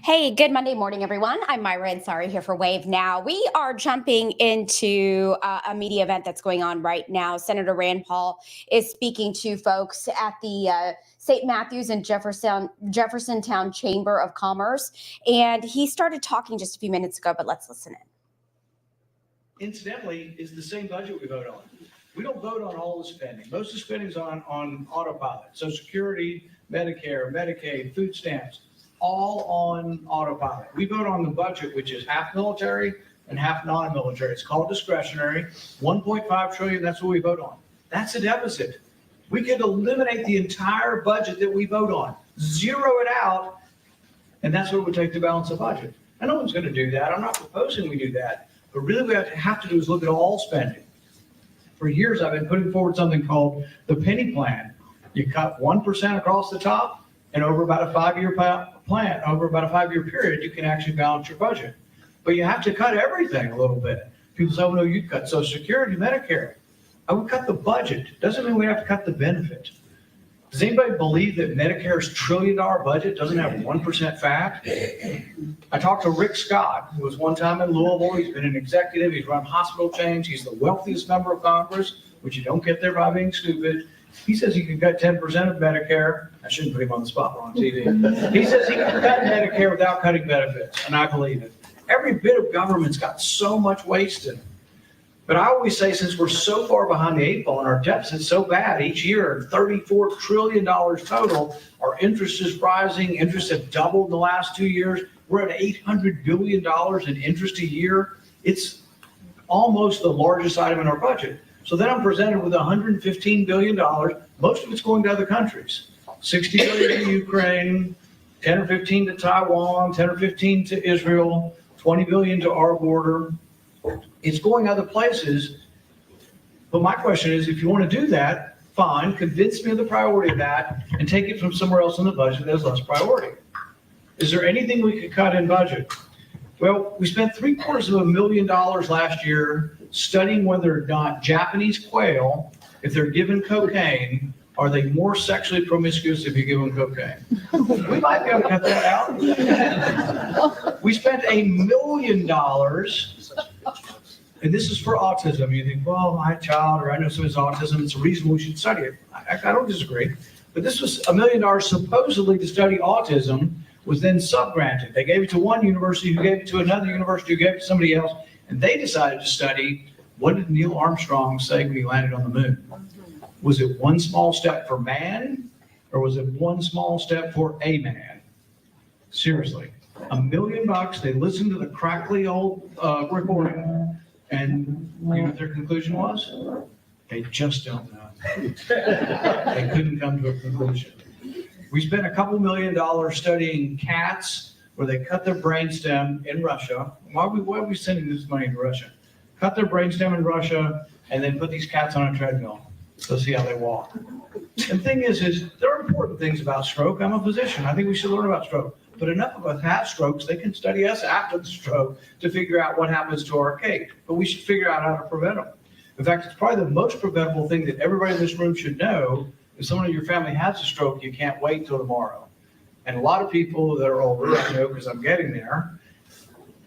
Hey, good Monday morning, everyone. I'm Myra Ansari here for Wave Now. We are jumping into a media event that's going on right now. Senator Rand Paul is speaking to folks at the St. Matthews and Jeffersontown Chamber of Commerce. And he started talking just a few minutes ago, but let's listen in. Incidentally, is the same budget we vote on. We don't vote on all the spending. Most of the spending is on autopilot. Social Security, Medicare, Medicaid, food stamps, all on autopilot. We vote on the budget, which is half military and half non-military. It's called discretionary. 1.5 trillion, that's what we vote on. That's a deficit. We could eliminate the entire budget that we vote on, zero it out, and that's what it would take to balance the budget. And no one's going to do that. I'm not proposing we do that. But really what we have to do is look at all spending. For years, I've been putting forward something called the penny plan. You cut 1% across the top, and over about a 5-year plan, over about a 5-year period, you can actually balance your budget. But you have to cut everything a little bit. People say, oh, no, you cut Social Security, Medicare. I would cut the budget. Doesn't mean we have to cut the benefit. Does anybody believe that Medicare's $1 trillion budget doesn't have 1% fat? I talked to Rick Scott, who was one time in Louisville. He's been an executive. He's run hospital chains. He's the wealthiest member of Congress, which you don't get there by being stupid. He says he could cut 10% of Medicare. I shouldn't put him on the spot, we're on TV. He says he can cut Medicare without cutting benefits, and I believe it. Every bit of government's got so much waste in it. But I always say, since we're so far behind the 8 ball and our deficit's so bad each year, $34 trillion total, our interest is rising. Interest have doubled in the last 2 years. We're at $800 billion in interest a year. It's almost the largest item in our budget. So then I'm presented with $115 billion. Most of it's going to other countries. 60 billion to Ukraine, 10 or 15 to Taiwan, 10 or 15 to Israel, 20 billion to our border. It's going other places. But my question is, if you want to do that, fine, convince me of the priority of that and take it from somewhere else in the budget that has less priority. Is there anything we could cut in budget? Well, we spent $750,000 last year studying whether or not Japanese quail, if they're given cocaine, are they more sexually promiscuous if you give them cocaine? We might be able to cut that out. We spent $1 million, and this is for autism. You think, well, my child, or I know someone's autism, it's a reason we should study it. I don't disagree. But this was $1 million supposedly to study autism, was then sub-granted. They gave it to one university, who gave it to another university, who gave it to somebody else, and they decided to study, what did Neil Armstrong say when he landed on the moon? Was it one small step for man, or was it one small step for a man? Seriously, $1 million. They listened to the crackly old recording, and you know what their conclusion was? They just don't know. They couldn't come to a conclusion. We spent a couple $1 million studying cats, where they cut their brainstem in Russia. Why are we sending this money to Russia? Cut their brainstem in Russia, and then put these cats on a treadmill. So see how they walk. And the thing is there are important things about stroke. I'm a physician. I think we should learn about stroke. But enough of us have strokes. They can study us after the stroke to figure out what happens to our cake. But we should figure out how to prevent them. In fact, it's probably the most preventable thing that everybody in this room should know. If someone in your family has a stroke, you can't wait till tomorrow. And a lot of people that are older, I know because I'm getting there,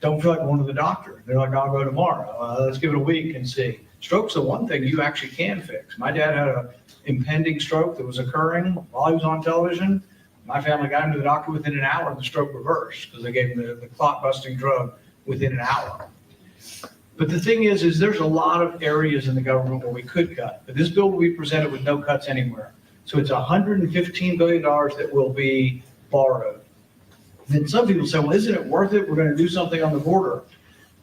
don't feel like going to the doctor. They're like, I'll go tomorrow. Let's give it a week and see. Stroke's the one thing you actually can fix. My dad had an impending stroke that was occurring while he was on television. My family got him to the doctor within an hour, and the stroke reversed because they gave him the clot-busting drug within an hour. But the thing is there's a lot of areas in the government where we could cut. But this bill will be presented with no cuts anywhere. So it's $115 billion that will be borrowed. Then some people say, well, isn't it worth it? We're going to do something on the border.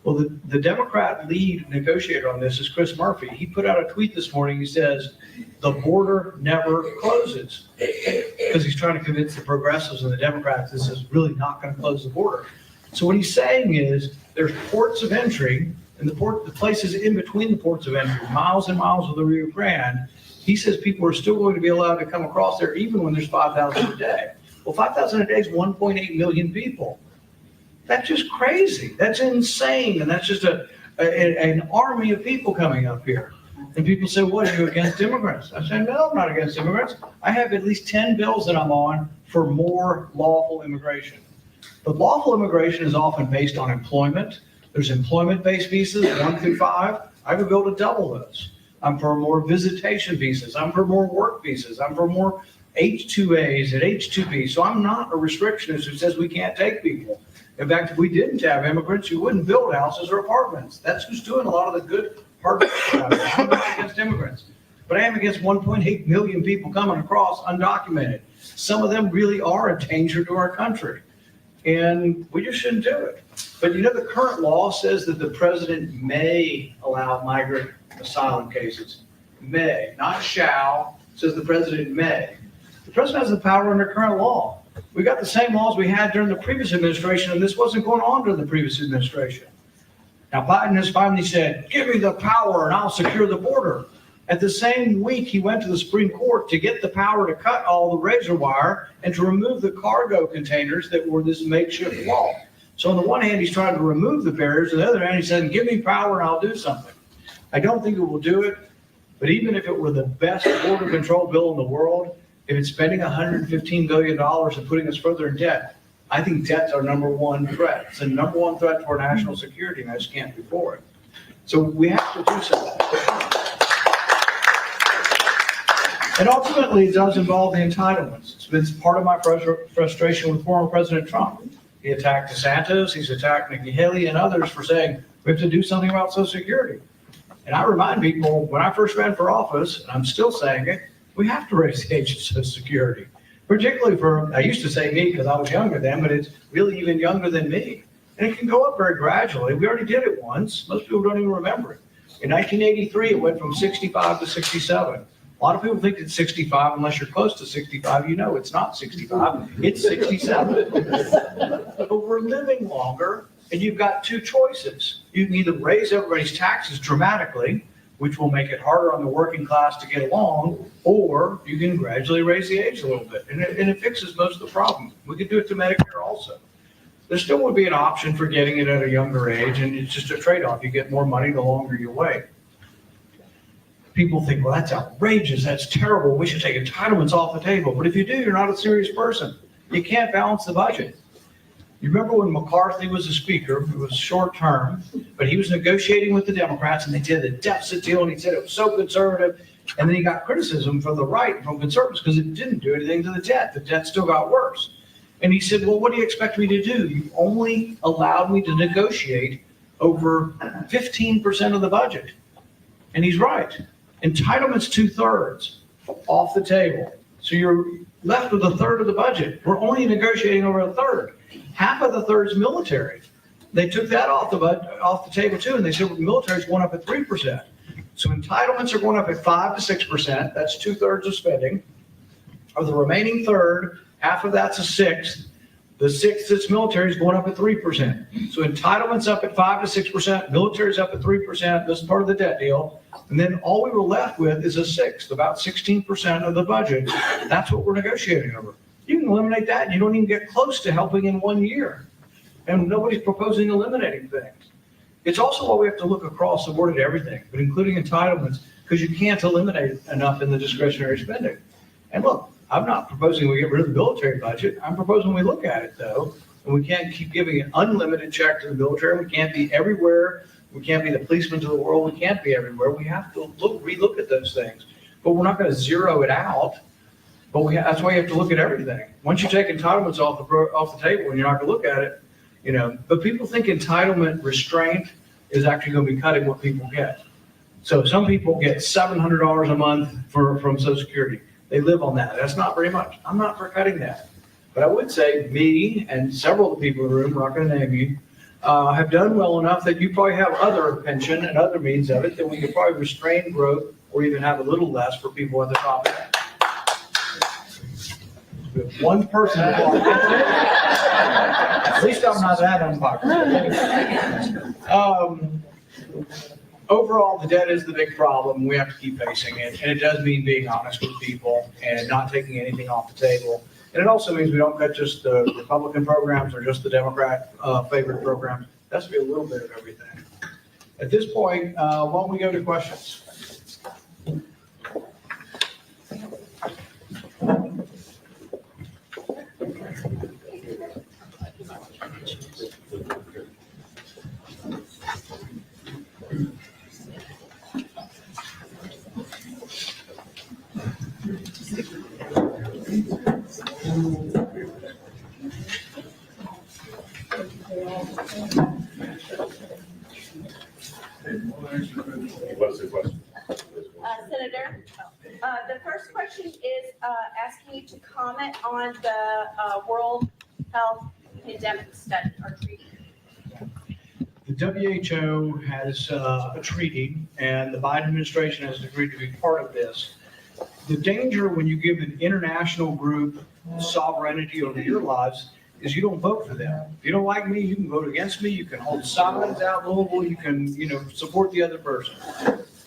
Well, the Democrat lead negotiator on this is Chris Murphy. He put out a tweet this morning. He says, the border never closes, because he's trying to convince the progressives and the Democrats this is really not going to close the border. So what he's saying is there's ports of entry, and the places in between the ports of entry, miles and miles of the Rio Grande. He says people are still going to be allowed to come across there even when there's 5,000 a day. Well, 5,000 a day is 1.8 million people. That's just crazy. That's insane. And that's just an army of people coming up here. And people say, what, are you against immigrants? I say, no, I'm not against immigrants. I have at least 10 bills that I'm on for more lawful immigration. But lawful immigration is often based on employment. There's employment-based visas, 1 through 5. I would be able to double those. I'm for more visitation visas. I'm for more work visas. I'm for more H-2As and H-2Bs. So I'm not a restrictionist who says we can't take people. In fact, if we didn't have immigrants, you wouldn't build houses or apartments. That's who's doing a lot of the good hard work. I'm not against immigrants, but I am against 1.8 million people coming across undocumented. Some of them really are a danger to our country, and we just shouldn't do it. But you know, the current law says that the president may allow migrant asylum cases. May, not shall. It says the president may. The president has the power under current law. We got the same laws we had during the previous administration, and this wasn't going on during the previous administration. Now, Biden has finally said, give me the power and I'll secure the border. At the same week, he went to the Supreme Court to get the power to cut all the razor wire and to remove the cargo containers that were this makeshift wall. So on the one hand, he's trying to remove the barriers. On the other hand, he said, give me power and I'll do something. I don't think it will do it, but even if it were the best border control bill in the world, if it's spending $115 billion and putting us further in debt, I think debt's our number one threat. It's the number one threat to our national security, and I just can't be for it. So we have to do something. And ultimately, it does involve the entitlements. It's been part of my frustration with former President Trump. He attacked DeSantis, he's attacked Nikki Haley and others for saying we have to do something about Social Security. And I remind people, when I first ran for office, and I'm still saying it, we have to raise the age of Social Security. Particularly for, I used to say me because I was younger then, but it's really even younger than me. And it can go up very gradually. We already did it once. Most people don't even remember it. In 1983, it went from 65 to 67. A lot of people think it's 65 unless you're close to 65. You know it's not 65, it's 67. But we're living longer, and you've got two choices. You can either raise everybody's taxes dramatically, which will make it harder on the working class to get along, or you can gradually raise the age a little bit, and it fixes most of the problem. We could do it to Medicare also. There still would be an option for getting it at a younger age, and it's just a trade-off. You get more money the longer you wait. People think, well, that's outrageous, that's terrible, we should take entitlements off the table. But if you do, you're not a serious person. You can't balance the budget. You remember when McCarthy was the speaker, it was short term, but he was negotiating with the Democrats and they did the deficit deal and he said it was so conservative. And then he got criticism from the right, from conservatives, because it didn't do anything to the debt. The debt still got worse. And he said, well, what do you expect me to do? You only allowed me to negotiate over 15% of the budget. And he's right. Entitlements 2/3 off the table. So you're left with 1/3 of the budget. We're only negotiating over 1/3. Half of the third is military. They took that off the table too, and they said, well, the military's going up at 3%. So entitlements are going up at 5 to 6%. That's 2/3 of spending. Of the remaining third, half of that's a sixth. The sixth that's military is going up at 3%. So entitlements up at 5 to 6%, military's up at 3%. This is part of the debt deal. And then all we were left with is a sixth, about 16% of the budget. That's what we're negotiating over. You can eliminate that, and you don't even get close to helping in 1 year. And nobody's proposing eliminating things. It's also why we have to look across the board at everything, but including entitlements, because you can't eliminate enough in the discretionary spending. And look, I'm not proposing we get rid of the military budget. I'm proposing we look at it, though, and we can't keep giving an unlimited check to the military. We can't be everywhere. We can't be the policemen to the world. We can't be everywhere. We have to relook at those things. But we're not going to zero it out. But that's why you have to look at everything. Once you take entitlements off the table and you're not going to look at it, you know. But people think entitlement restraint is actually going to be cutting what people get. So some people get $700 a month from Social Security. They live on that. That's not very much. I'm not for cutting that. But I would say me and several of the people in the room, we're not going to name you, have done well enough that you probably have other pension and other means of it that we could probably restrain growth or even have a little less for people at the top of that. We have one person. At least I'm not that unpopular. Overall, the debt is the big problem. We have to keep facing it. And it does mean being honest with people and not taking anything off the table. And it also means we don't cut just the Republican programs or just the Democrat favored programs. It has to be a little bit of everything. At this point, why don't we go to questions? What's the question? Senator, the first question is asking you to comment on the World Health Pandemic Study or Treaty. The WHO has a treaty, and the Biden administration has agreed to be part of this. The danger when you give an international group sovereignty over your lives is you don't vote for them. If you don't like me, you can vote against me. You can hold signs out Louisville. You can, support the other person.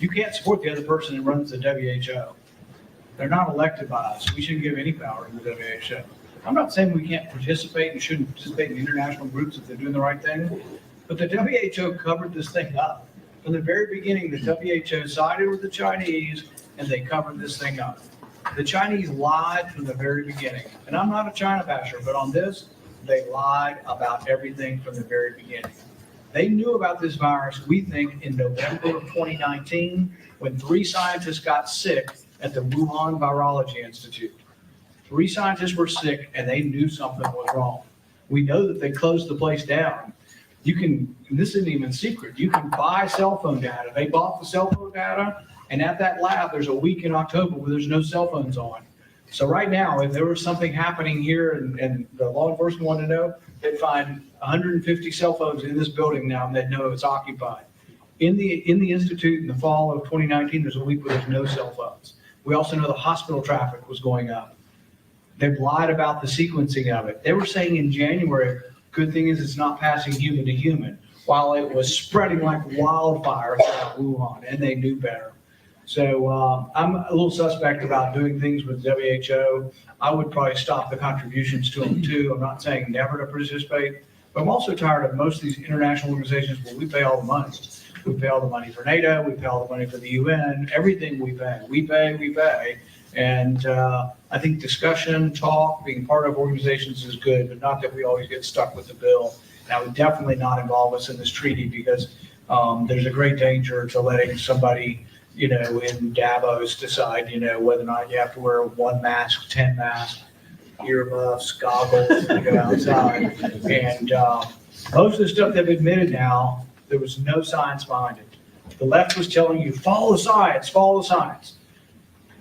You can't support the other person that runs the WHO. They're not elected by us. We shouldn't give any power to the WHO. I'm not saying we can't participate and shouldn't participate in international groups if they're doing the right thing, but the WHO covered this thing up. From the very beginning, the WHO sided with the Chinese and they covered this thing up. The Chinese lied from the very beginning. And I'm not a China basher, but on this, they lied about everything from the very beginning. They knew about this virus, we think, in November of 2019, when 3 scientists got sick at the Wuhan Virology Institute. 3 scientists were sick and they knew something was wrong. We know that they closed the place down. This isn't even secret, you can buy cell phone data. They bought the cell phone data, and at that lab, there's a week in October where there's no cell phones on. So right now, if there was something happening here and the law enforcement wanted to know, they'd find 150 cell phones in this building now and they'd know it's occupied. In the Institute in the fall of 2019, there's a week where there's no cell phones. We also know the hospital traffic was going up. They've lied about the sequencing of it. They were saying in January, good thing is it's not passing human to human, while it was spreading like wildfire throughout Wuhan, and they knew better. So I'm a little suspect about doing things with WHO. I would probably stop the contributions to them too. I'm not saying never to participate, but I'm also tired of most of these international organizations where we pay all the money. We pay all the money for NATO, we pay all the money for the UN, everything we pay. And I think discussion, talk, being part of organizations is good, but not that we always get stuck with the bill. And I would definitely not involve us in this treaty because there's a great danger to letting somebody in Davos decide, whether or not you have to wear 1 mask, 10 masks, earmuffs, goggles, to go outside. And most of the stuff they've admitted now, there was no science behind it. The left was telling you, follow the science, follow the science.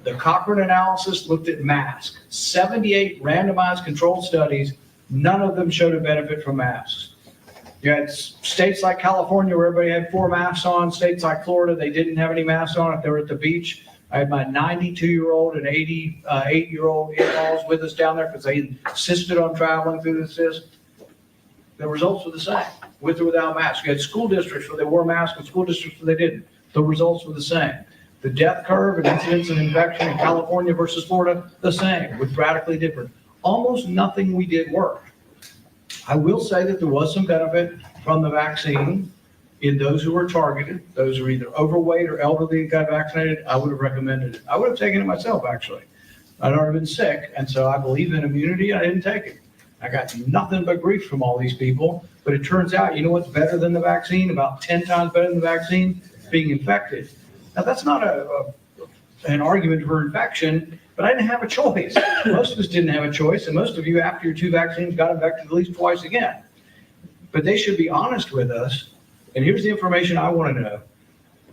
The Cochrane analysis looked at masks. 78 randomized controlled studies, none of them showed a benefit from masks. You had states like California where everybody had 4 masks on. States like Florida, they didn't have any masks on if they were at the beach. I had my 92-year-old and 88-year-old in-laws with us down there because they insisted on traveling through this. The results were the same, with or without masks. You had school districts where they wore masks and school districts where they didn't. The results were the same. The death curve and incidence of infection in California versus Florida, the same, with radically different. Almost nothing we did worked. I will say that there was some benefit from the vaccine in those who were targeted. Those who are either overweight or elderly and got vaccinated, I would have recommended it. I would have taken it myself, actually. I'd already been sick, and so I believe in immunity. I didn't take it. I got nothing but grief from all these people, but it turns out, you know what's better than the vaccine? About 10 times better than the vaccine? Being infected. Now, that's not an argument for infection, but I didn't have a choice. Most of us didn't have a choice, and most of you, after your 2 vaccines, got infected at least twice again. But they should be honest with us, and here's the information I want to know.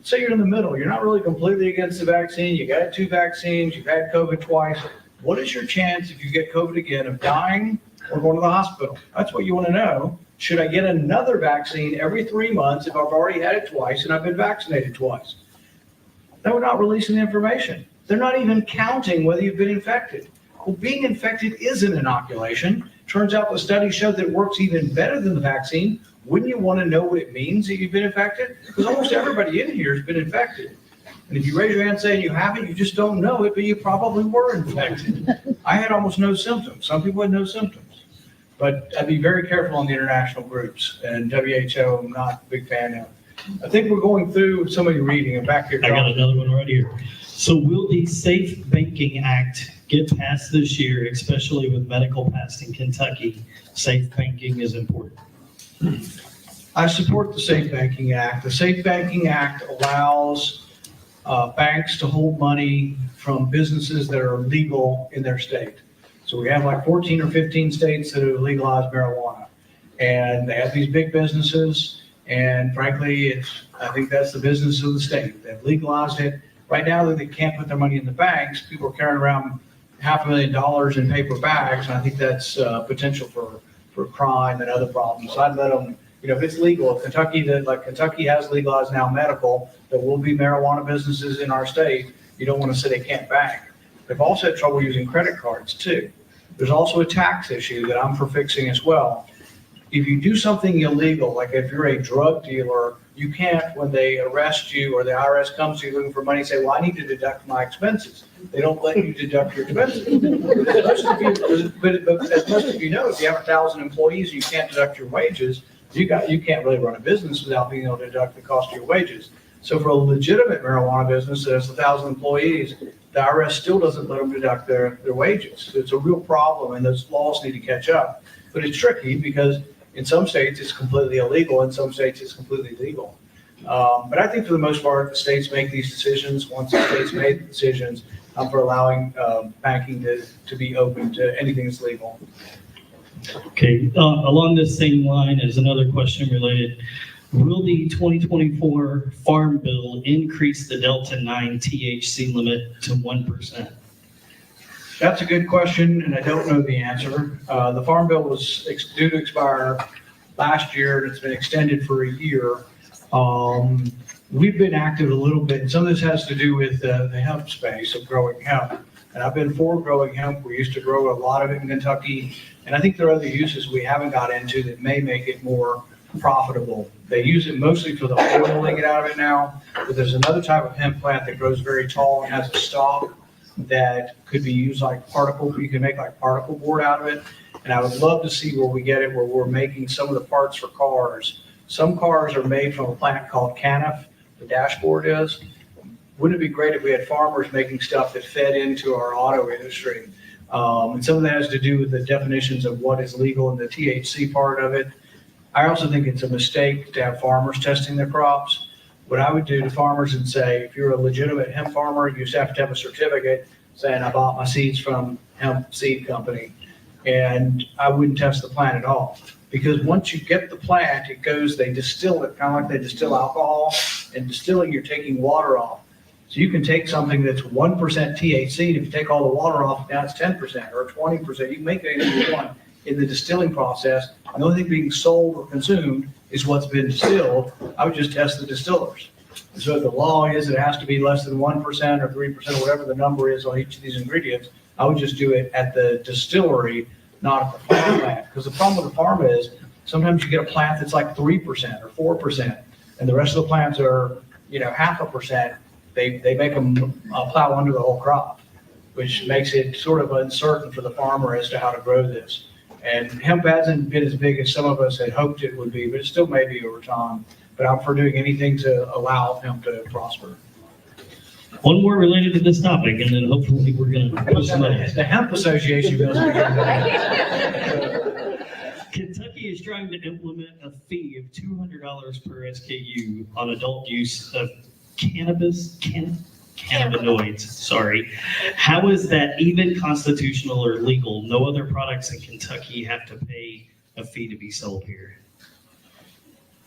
Say you're in the middle. You're not really completely against the vaccine. You got 2 vaccines. You've had COVID twice. What is your chance, if you get COVID again, of dying or going to the hospital? That's what you want to know. Should I get another vaccine every 3 months if I've already had it twice and I've been vaccinated twice? They were not releasing the information. They're not even counting whether you've been infected. Well, being infected is an inoculation. Turns out the study showed that it works even better than the vaccine. Wouldn't you want to know what it means that you've been infected? Because almost everybody in here has been infected. And if you raise your hand saying you haven't, you just don't know it, but you probably were infected. I had almost no symptoms. Some people had no symptoms. But I'd be very careful on the international groups. And WHO, I'm not a big fan of. I think we're going through somebody reading it back here. I got another one right here. So will the Safe Banking Act get passed this year, especially with medical passed in Kentucky? Safe banking is important. I support the Safe Banking Act. The Safe Banking Act allows banks to hold money from businesses that are legal in their state. So we have like 14 or 15 states that have legalized marijuana. And they have these big businesses, and frankly, I think that's the business of the state. They've legalized it. Right now, that they can't put their money in the banks, people are carrying around $500,000 in paper bags, and I think that's potential for crime and other problems. So I'd let them, if it's legal, if Kentucky has legalized now medical, there will be marijuana businesses in our state. You don't want to say they can't bank. They've also had trouble using credit cards too. There's also a tax issue that I'm for fixing as well. If you do something illegal, like if you're a drug dealer, you can't, when they arrest you or the IRS comes to you looking for money, say, well, I need to deduct my expenses. They don't let you deduct your expenses. But as most of you know, if you have 1,000 employees and you can't deduct your wages, you can't really run a business without being able to deduct the cost of your wages. So for a legitimate marijuana business that has 1,000 employees, the IRS still doesn't let them deduct their wages. So it's a real problem, and those laws need to catch up. But it's tricky because in some states it's completely illegal, in some states it's completely legal. But I think for the most part, the states make these decisions. Once the states made the decisions, I'm for allowing banking to be open to anything that's legal. Okay, along this same line is another question related. Will the 2024 Farm Bill increase the Delta 9 THC limit to 1%? That's a good question, and I don't know the answer. The Farm Bill was due to expire last year, and it's been extended for a year. We've been active a little bit, and some of this has to do with the hemp space of growing hemp. And I've been for growing hemp. We used to grow a lot of it in Kentucky, and I think there are other uses we haven't got into that may make it more profitable. They use it mostly for the oil they get out of it now, but there's another type of hemp plant that grows very tall and has a stalk that could be used like you can make like particle board out of it. And I would love to see where we get it, where we're making some of the parts for cars. Some cars are made from a plant called Cannabis, the dashboard is. Wouldn't it be great if we had farmers making stuff that fed into our auto industry? And some of that has to do with the definitions of what is legal and the THC part of it. I also think it's a mistake to have farmers testing their crops. What I would do to farmers and say, if you're a legitimate hemp farmer, you just have to have a certificate saying I bought my seeds from hemp seed company. And I wouldn't test the plant at all. Because once you get the plant, they distill it, kind of like they distill alcohol. And distilling, you're taking water off. So you can take something that's 1% THC, and if you take all the water off, now it's 10% or 20%. You can make anything you want in the distilling process. And the only thing being sold or consumed is what's been distilled. I would just test the distillers. And so the law is it has to be less than 1% or 3% or whatever the number is on each of these ingredients. I would just do it at the distillery, not at the farm plant. Because the problem with the farm is sometimes you get a plant that's like 3% or 4%, and the rest of the plants are, 0.5%. They make them plow under the whole crop, which makes it sort of uncertain for the farmer as to how to grow this. And hemp hasn't been as big as some of us had hoped it would be, but it still may be over time. But I'm for doing anything to allow hemp to prosper. One more related to this topic, and then hopefully we're going to put some money. The Hemp Association goes. Kentucky is trying to implement a fee of $200 per SKU on adult use of cannabinoids. Sorry. How is that even constitutional or legal? No other products in Kentucky have to pay a fee to be sold here.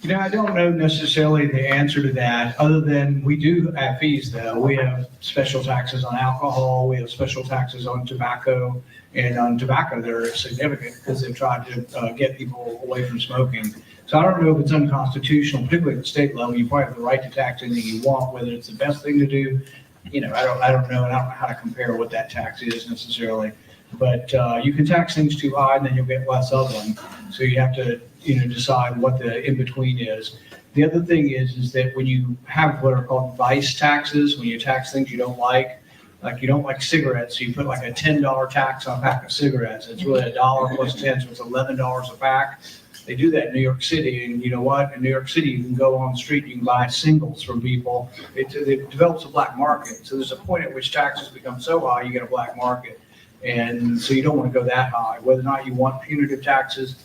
I don't know necessarily the answer to that, other than we do have fees though. We have special taxes on alcohol, we have special taxes on tobacco, and on tobacco they're significant because they've tried to get people away from smoking. So I don't know if it's unconstitutional, particularly at the state level. You probably have the right to tax anything you want, whether it's the best thing to do. I don't know, and I don't know how to compare what that tax is necessarily. But you can tax things too high and then you'll get less of them. So you have to decide what the in-between is. The other thing is that when you have what are called vice taxes, when you tax things you don't like you don't like cigarettes, so you put like a $10 tax on a pack of cigarettes. It's really $1 plus 10, so it's $11 a pack. They do that in New York City, and you know what? In New York City, you can go on the street, you can buy singles from people. It develops a black market. So there's a point at which taxes become so high, you get a black market. And so you don't want to go that high. Whether or not you want punitive taxes,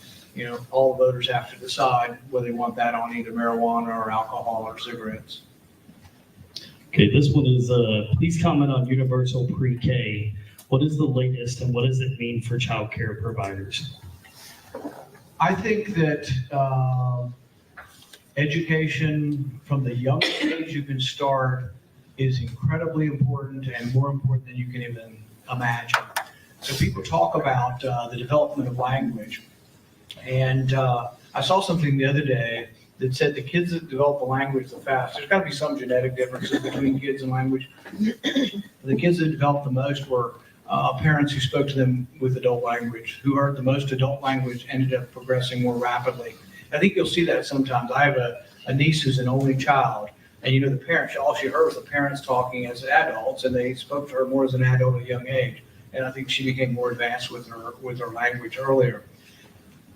all voters have to decide whether they want that on either marijuana or alcohol or cigarettes. Okay, this one is, please comment on universal pre-K. What is the latest and what does it mean for child care providers? I think that education from the young age you can start is incredibly important and more important than you can even imagine. So people talk about the development of language. And I saw something the other day that said the kids that develop the language the fastest, there's got to be some genetic differences between kids and language. The kids that developed the most were parents who spoke to them with adult language, who heard the most adult language ended up progressing more rapidly. I think you'll see that sometimes. I have a niece who's an only child, and you know the parents, all she heard was the parents talking as adults, and they spoke to her more as an adult at a young age. And I think she became more advanced with her language earlier.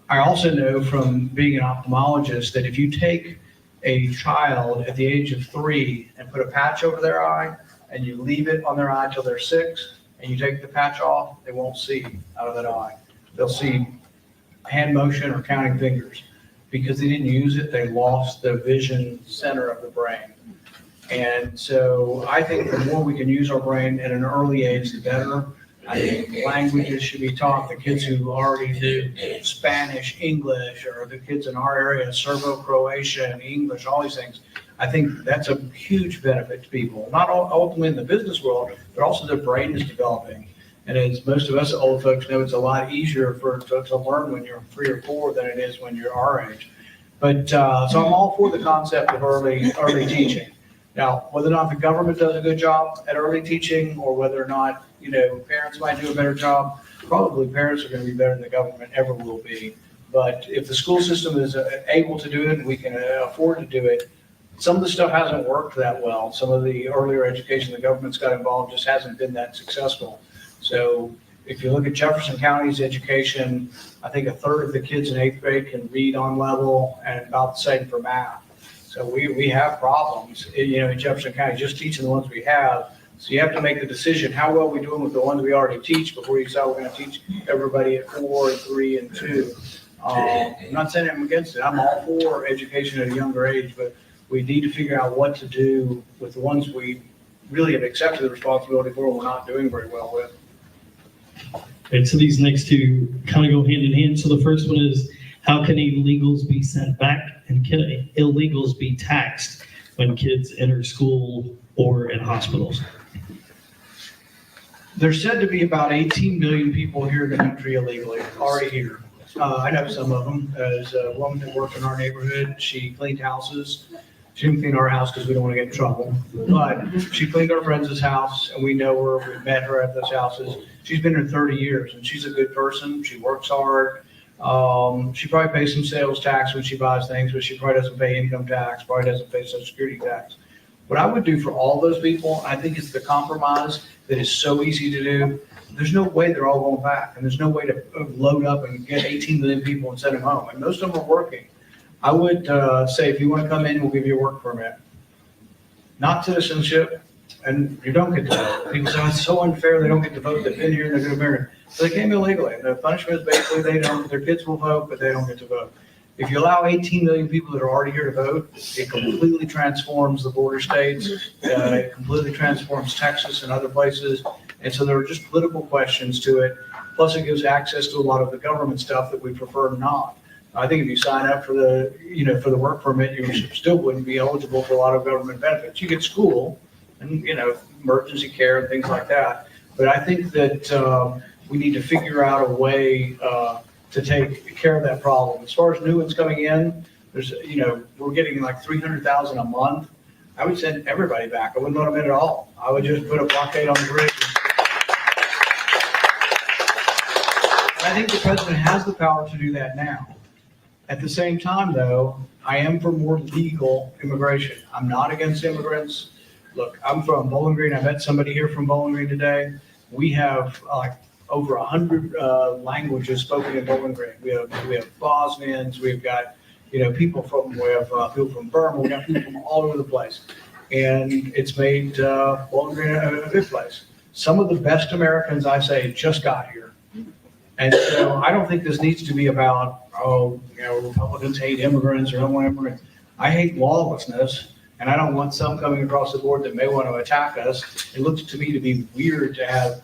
I also know from being an ophthalmologist that if you take a child at the age of 3 and put a patch over their eye, and you leave it on their eye till they're 6, and you take the patch off, they won't see out of that eye. They'll see hand motion or counting fingers. Because they didn't use it, they lost the vision center of the brain. And so I think the more we can use our brain at an early age, the better. I think languages should be taught. The kids who already do Spanish, English, or the kids in our area, Serbo-Croatian, English, all these things. I think that's a huge benefit to people, not ultimately in the business world, but also their brain is developing. And as most of us old folks know, it's a lot easier to learn when you're 3 or 4 than it is when you're our age. But so I'm all for the concept of early teaching. Now, whether or not the government does a good job at early teaching, or whether or not parents might do a better job, probably parents are going to be better than the government ever will be. But if the school system is able to do it and we can afford to do it, some of the stuff hasn't worked that well. Some of the earlier education the government's got involved just hasn't been that successful. So if you look at Jefferson County's education, I think 1/3 of the kids in 8th grade can read on level, and about the same for math. So we have problems, in Jefferson County, just teaching the ones we have. So you have to make the decision, how well are we doing with the ones we already teach before you decide we're going to teach everybody at 4 and 3 and 2. I'm not saying I'm against it. I'm all for education at a younger age, but we need to figure out what to do with the ones we really have accepted the responsibility for and we're not doing very well with. Okay, so these next two kind of go hand in hand. So the first one is, how can illegals be sent back and can illegals be taxed when kids enter school or in hospitals? There's said to be about 18 million people here in the country illegally, already here. I know some of them. There's a woman that worked in our neighborhood. She cleaned houses. She didn't clean our house because we don't want to get in trouble. But she cleaned our friends' house, and we know her. We've met her at those houses. She's been here 30 years, and she's a good person. She works hard. She probably pays some sales tax when she buys things, but she probably doesn't pay income tax, probably doesn't pay Social Security tax. What I would do for all those people, I think it's the compromise that is so easy to do. There's no way they're all going back, and there's no way to load up and get 18 million people and send them home. And most of them are working. I would say, if you want to come in, we'll give you a work permit. Not citizenship, and you don't get to vote. People say, oh, it's so unfair, they don't get to vote, they've been here and they're going to America. So they came illegally. The punishment is basically their kids will vote, but they don't get to vote. If you allow 18 million people that are already here to vote, it completely transforms the border states. It completely transforms Texas and other places. And so there are just political questions to it. Plus it gives access to a lot of the government stuff that we prefer not. I think if you sign up for the work permit, you still wouldn't be eligible for a lot of government benefits. You get school and, emergency care and things like that. But I think that we need to figure out a way to take care of that problem. As far as new ones coming in, there's, we're getting like 300,000 a month. I would send everybody back. I wouldn't let them in at all. I would just put a blockade on the bridge. I think the president has the power to do that now. At the same time, though, I am for more legal immigration. I'm not against immigrants. Look, I'm from Bowling Green. I met somebody here from Bowling Green today. We have over 100 languages spoken in Bowling Green. We have Bosnians. We've got people from Burma. We got people from all over the place, and it's made Bowling Green a good place. Some of the best Americans, I say, just got here. And so I don't think this needs to be about, Republicans hate immigrants or don't want immigrants. I hate lawlessness, and I don't want some coming across the board that may want to attack us. It looks to me to be weird to have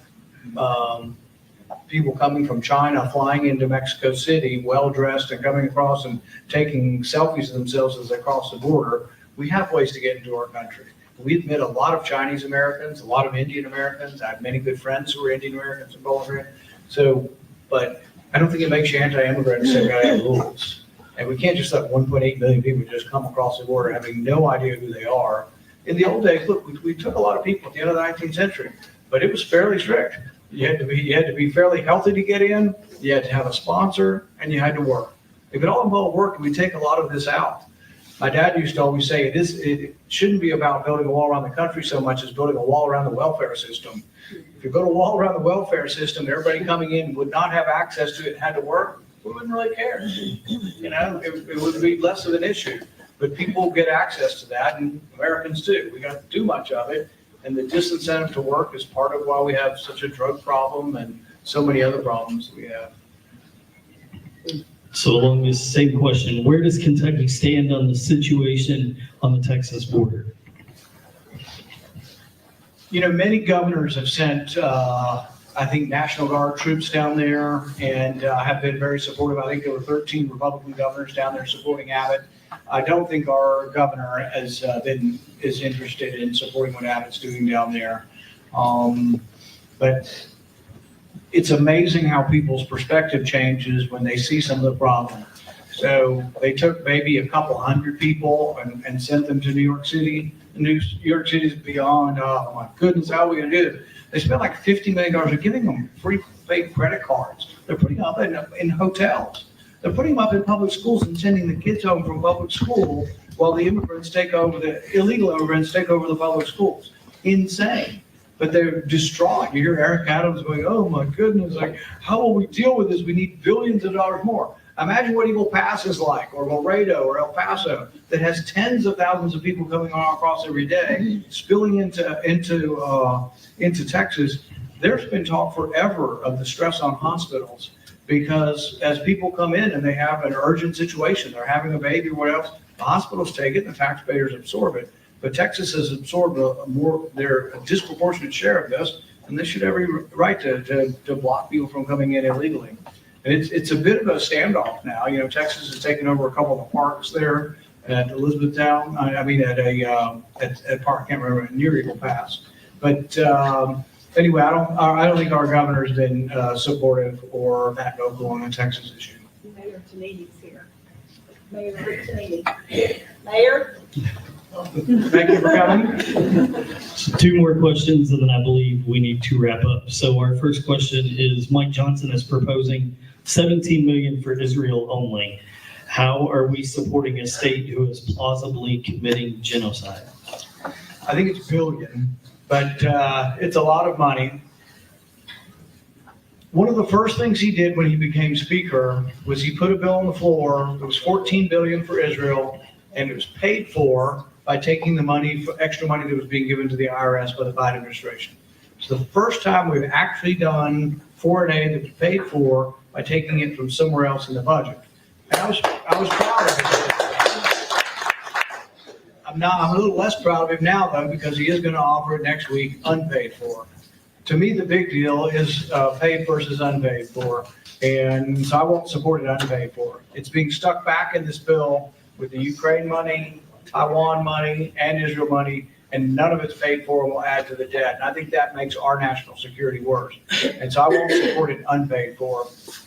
people coming from China flying into Mexico City, well-dressed and coming across and taking selfies of themselves as they cross the border. We have ways to get into our country. We've met a lot of Chinese Americans, a lot of Indian Americans. I have many good friends who are Indian Americans in Bolivar. So, but I don't think it makes you anti-immigrant to say we gotta have rules. And we can't just let 1.8 million people just come across the border having no idea who they are. In the old days, look, we took a lot of people at the end of the 19th century, but it was fairly strict. You had to be fairly healthy to get in. You had to have a sponsor, and you had to work. If it all involved work, we take a lot of this out. My dad used to always say it shouldn't be about building a wall around the country so much as building a wall around the welfare system. If you build a wall around the welfare system, everybody coming in would not have access to it and had to work, we wouldn't really care. You know, it would be less of an issue. But people get access to that, and Americans do. We don't do much of it. And the disincentive to work is part of why we have such a drug problem and so many other problems we have. So along this same question, where does Kentucky stand on the situation on the Texas border? You know, many governors have sent, I think, National Guard troops down there and have been very supportive. I think there were 13 Republican governors down there supporting Abbott. I don't think our governor is interested in supporting what Abbott's doing down there. But it's amazing how people's perspective changes when they see some of the problem. So they took maybe a couple hundred people and sent them to New York City. New York City is beyond, oh my goodness, how are we gonna do this? They spent like $50 million of giving them free fake credit cards. They're putting up in hotels. They're putting them up in public schools and sending the kids home from public school while the illegal immigrants take over the public schools. Insane. But they're distraught. You hear Eric Adams going, oh my goodness, like, how will we deal with this? We need billions of dollars more. Imagine what Eagle Pass is like, or Laredo, or El Paso, that has tens of thousands of people coming across every day, spilling into Texas. There's been talk forever of the stress on hospitals, because as people come in and they have an urgent situation, they're having a baby or what else, the hospitals take it and the taxpayers absorb it. But Texas has absorbed a disproportionate share of this, and they should have every right to block people from coming in illegally. And it's a bit of a standoff now. You know, Texas has taken over a couple of the parks there at Elizabethtown. At park, I can't remember, near Eagle Pass. But anyway, I don't think our governor's been supportive or that vocal on the Texas issue. Mayor Tanini's here. Mayor Tanini. Mayor? Thank you for coming. So 2 more questions, and then I believe we need to wrap up. So our first question is, Mike Johnson is proposing $17 million for Israel only. How are we supporting a state who is plausibly committing genocide? I think it's billion, but it's a lot of money. One of the first things he did when he became speaker was he put a bill on the floor. It was $14 billion for Israel, and it was paid for by taking the money, extra money that was being given to the IRS by the Biden administration. It's the first time we've actually done foreign aid that was paid for by taking it from somewhere else in the budget. And I was proud of it. I'm a little less proud of him now, though, because he is going to offer it next week unpaid for. To me, the big deal is paid versus unpaid for. And so I won't support it unpaid for. It's being stuck back in this bill with the Ukraine money, Taiwan money, and Israel money, and none of it's paid for and will add to the debt. And I think that makes our national security worse. And so I won't support it unpaid for.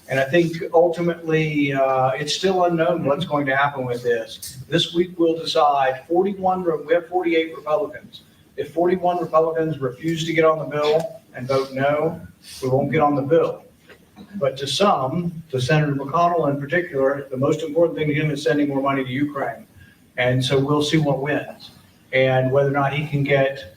And I think ultimately it's still unknown what's going to happen with this. This week we'll decide. We have 48 Republicans. If 41 Republicans refuse to get on the bill and vote no, we won't get on the bill. But to some, to Senator McConnell in particular, the most important thing to him is sending more money to Ukraine. And so we'll see what wins and whether or not he can get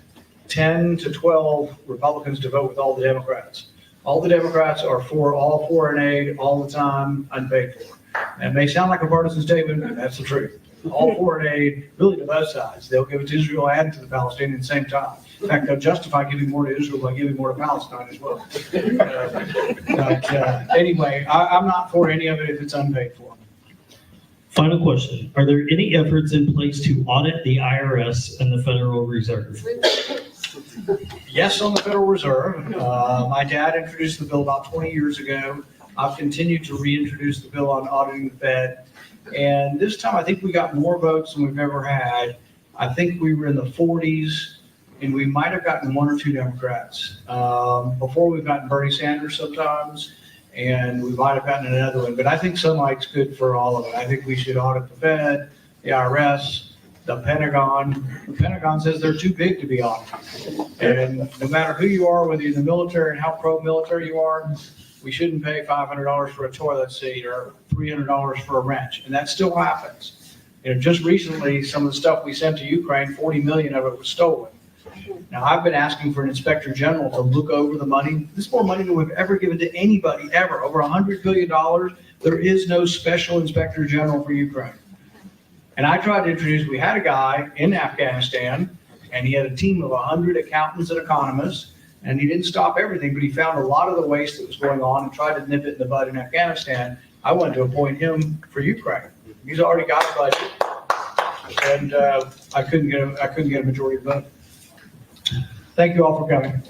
10 to 12 Republicans to vote with all the Democrats. All the Democrats are for all foreign aid all the time, unpaid for. And it may sound like a partisan statement, but that's the truth. All foreign aid, really to both sides. They'll give it to Israel and to the Palestinians at the same time. In fact, they'll justify giving more to Israel by giving more to Palestine as well. Anyway, I'm not for any of it if it's unpaid for. Final question. Are there any efforts in place to audit the IRS and the Federal Reserve? Yes, on the Federal Reserve. My dad introduced the bill about 20 years ago. I've continued to reintroduce the bill on auditing the Fed. And this time, I think we got more votes than we've ever had. I think we were in the 40s, and we might have gotten one or two Democrats. Before, we've gotten Bernie Sanders sometimes, and we might have gotten another one. But I think sunlight's good for all of it. I think we should audit the Fed, the IRS, the Pentagon. The Pentagon says they're too big to be audited. And no matter who you are, whether you're in the military and how pro-military you are, we shouldn't pay $500 for a toilet seat or $300 for a wrench. And that still happens. Just recently, some of the stuff we sent to Ukraine, 40 million of it was stolen. Now, I've been asking for an inspector general to look over the money. This is more money than we've ever given to anybody, ever. Over $100 billion. There is no special inspector general for Ukraine. And I tried to introduce, we had a guy in Afghanistan, and he had a team of 100 accountants and economists, and he didn't stop everything, but he found a lot of the waste that was going on and tried to nip it in the bud in Afghanistan. I wanted to appoint him for Ukraine. He's already got a budget, and I couldn't get a majority vote. Thank you all for coming.